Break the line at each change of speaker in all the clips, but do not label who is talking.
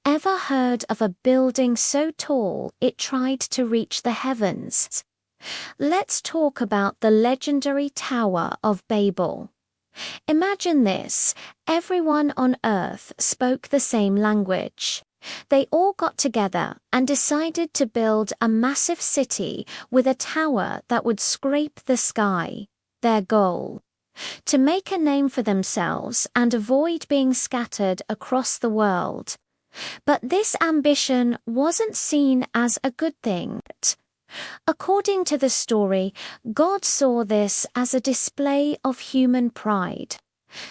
Ever heard of a building so tall it tried to reach the heavens? Let's talk about the legendary Tower of Babel. Imagine this: everyone on Earth spoke the same language. They all got together and decided to build a massive city with a tower that would scrape the sky. Their goal: to make a name for themselves and avoid being scattered across the world. But this ambition wasn't seen as a good thing. According to the story, God saw this as a display of human pride.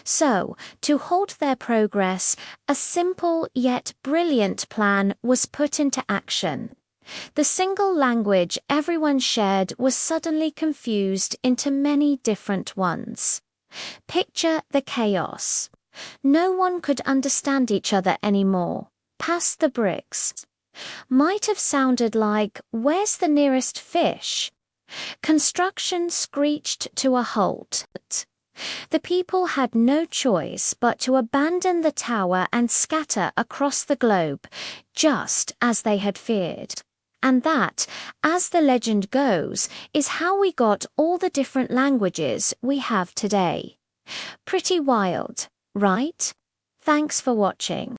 So, to halt their progress, a simple yet brilliant plan was put into action. The single language everyone shared was suddenly confused into many different ones. Picture the chaos. No one could understand each other anymore. Pass the bricks might have sounded like, "Where's the nearest fish?" Construction screeched to a halt. The people had no choice but to abandon the tower and scatter across the globe, just as they had feared. And that, as the legend goes, is how we got all the different languages we have today. Pretty wild, right? Thanks for watching.